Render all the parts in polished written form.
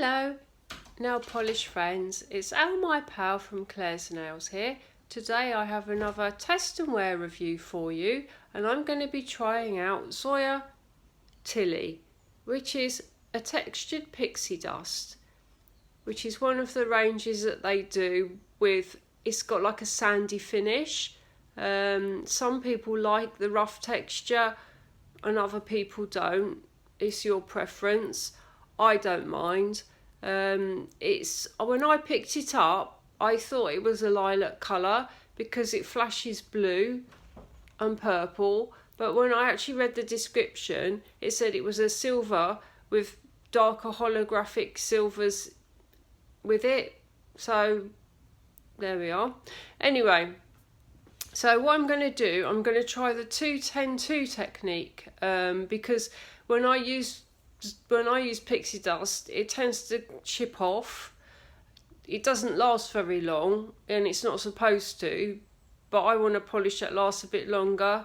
Hello nail polish friends, it's ALMYPAL from Claire's Nails here. Today I have another test and wear review for you, and I'm going to be trying out Zoya Gelicure, which is a textured pixie dust, which is one of the ranges that they do with, it's got like a sandy finish. Some people like the rough texture and other people don't. It's your preference. I don't mind. It's when I picked it up, I thought it was a lilac colour because it flashes blue and purple, but when I actually read the description, it said it was a silver with darker holographic silvers with it. So there we are. Anyway, so what I'm going to do, I'm going to try the 2-10-2 technique, because when I use pixie dust, it tends to chip off. It doesn't last very long, and it's not supposed to, but I want a polish that lasts a bit longer.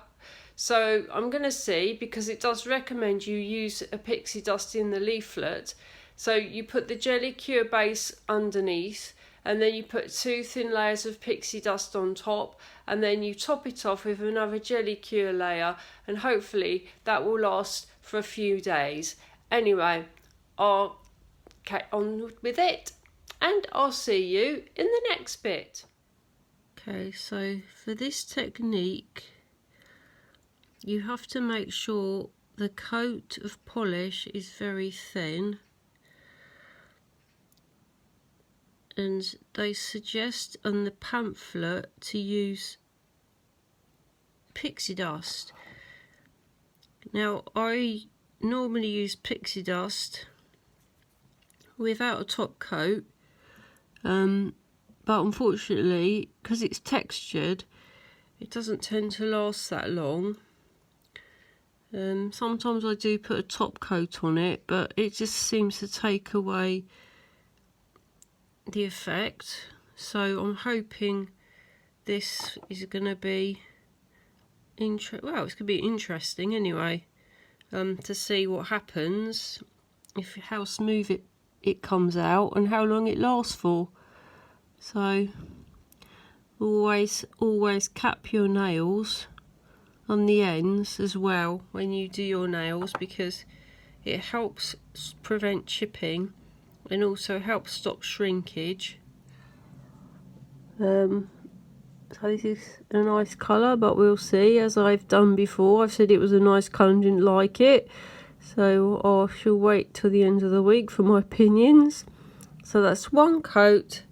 So I'm going to see, because it does recommend you use a pixie dust in the leaflet. So you put the Gelicure base underneath, and then you put 2 thin layers of pixie dust on top, and then you top it off with another Gelicure layer, and hopefully that will last for a few days. Anyway, I'll get on with it, and I'll see you in the next bit. Okay, so for this technique, you have to make sure the coat of polish is very thin. And they suggest on the pamphlet to use pixie dust. Now, I normally use pixie dust without a top coat, but unfortunately, because it's textured, it doesn't tend to last that long. Sometimes I do put a top coat on it, but it just seems to take away the effect. So I'm hoping this is going to be it's going to be interesting anyway, to see what happens, how smooth it comes out and how long it lasts for. So always cap your nails on the ends as well when you do your nails, because it helps prevent chipping and also helps stop shrinkage. So this is a nice colour, but we'll see. As I've done before, I've said it was a nice colour and didn't like it, so I shall wait till the end of the week for my opinions. So that's one coat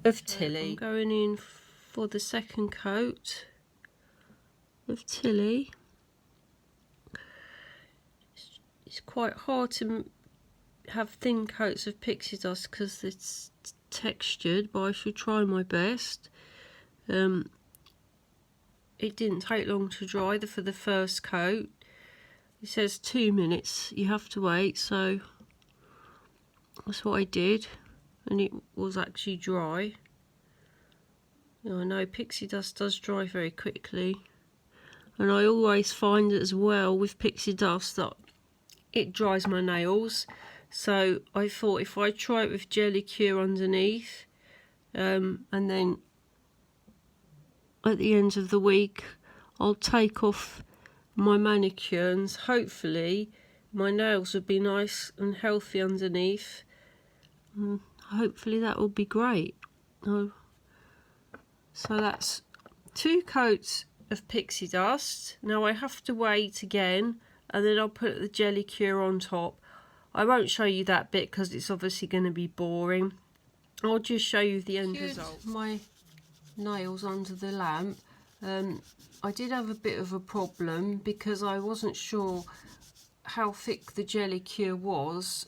of Tilly. I'm going in for the second coat of Tilly. It's quite hard to have thin coats of pixie dust because it's textured, but I should try my best. It didn't take long to dry for the first coat. It says 2 minutes you have to wait, so that's what I did, and it was actually dry. Now, I know pixie dust does dry very quickly, and I always find as well with pixie dust that it dries my nails. So I thought if I try it with Gelicure underneath, and then at the end of the week I'll take off my manicure, and hopefully my nails will be nice and healthy underneath. Hopefully that will be great. So that's 2 coats of pixie dust. Now I have to wait again, and then I'll put the Gelicure on top. I won't show you that bit because it's obviously going to be boring. I'll just show you the end result. My nails under the lamp. I did have a bit of a problem because I wasn't sure how thick the Gelicure was.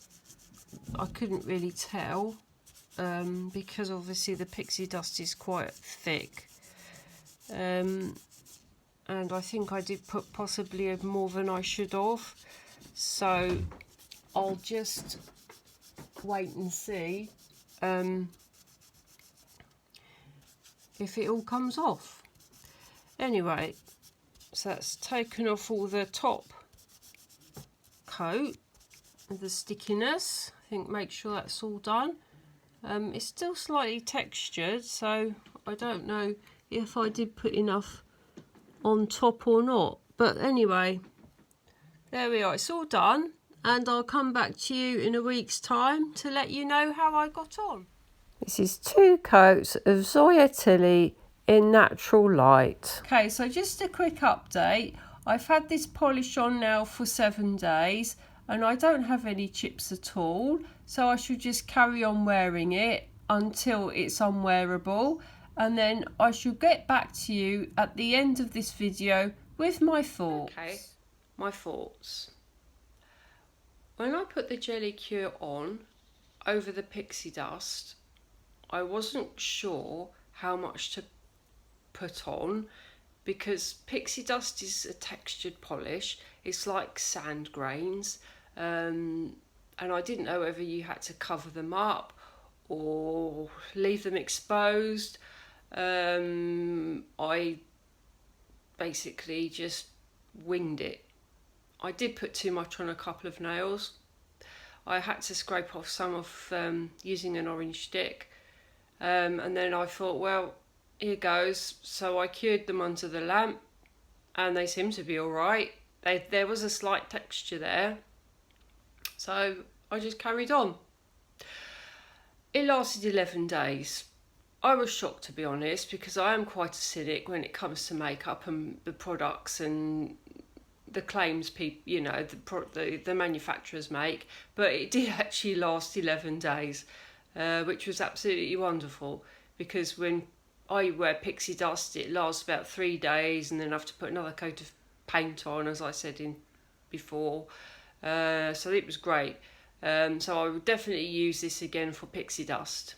I couldn't really tell, because obviously the pixie dust is quite thick. And I think I did put possibly more than I should have. So I'll just wait and see if it all comes off. Anyway, so that's taken off all the top coat, the stickiness. I think make sure that's all done. It's still slightly textured, so I don't know if I did put enough on top or not. But anyway, there we are, it's all done, and I'll come back to you in a week's time to let you know how I got on. This is 2 coats of Zoya Tilly in natural light. Okay, so just a quick update. I've had this polish on now for 7 days and I don't have any chips at all, so I should just carry on wearing it until it's unwearable, and then I shall get back to you at the end of this video with my thoughts. Okay, my thoughts. When I put the Gelicure on over the Pixie dust, I wasn't sure how much to put on, because Pixie dust is a textured polish. It's like sand grains, and I didn't know whether you had to cover them up or leave them exposed. I basically just winged it. I did put too much on a couple of nails. I had to scrape off some of using an orange stick, and then I thought, well, here goes. So I cured them under the lamp and they seem to be all right. There was a slight texture there, so I just carried on. It lasted 11 days. I was shocked, to be honest, because I am quite a cynic when it comes to makeup and the products and the claims people, you know, the manufacturers make, but it did actually last 11 days, which was absolutely wonderful, because when I wear Pixie dust, it lasts about 3 days, and then I have to put another coat of paint on, as I said before. So it was great. So I would definitely use this again for Pixie dust.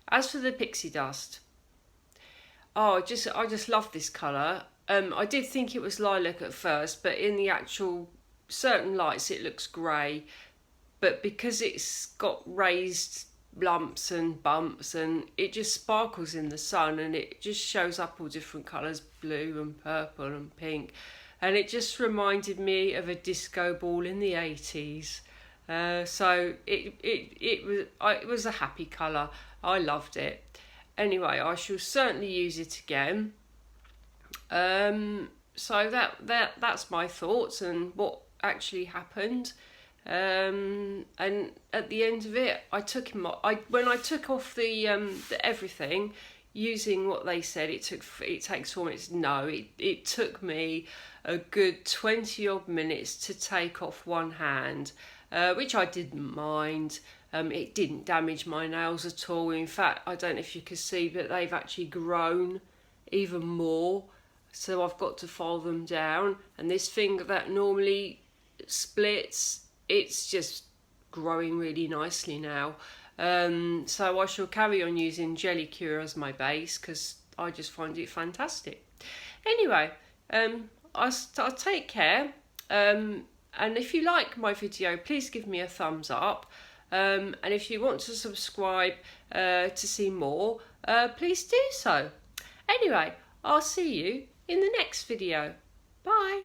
As for the Pixie dust, I just love this colour. I did think it was lilac at first, but in the actual certain lights it looks grey. But because it's got raised lumps and bumps, and it just sparkles in the sun, and it just shows up all different colours, blue and purple and pink, and it just reminded me of a disco ball in the 80s. So it was a happy colour. I loved it. Anyway, I shall certainly use it again. So that's my thoughts and what actually happened. And at the end of it, when I took off the everything, using what they said it takes 4 minutes. No, it took me a good 20 odd minutes to take off one hand, which I didn't mind. It didn't damage my nails at all. In fact, I don't know if you can see, but they've actually grown even more, so I've got to file them down, and this finger that normally splits, it's just growing really nicely now. So I shall carry on using Gelicure as my base, because I just find it fantastic. Anyway, I'll take care, and if you like my video, please give me a thumbs up, and if you want to subscribe to see more, please do so. Anyway, I'll see you in the next video. Bye.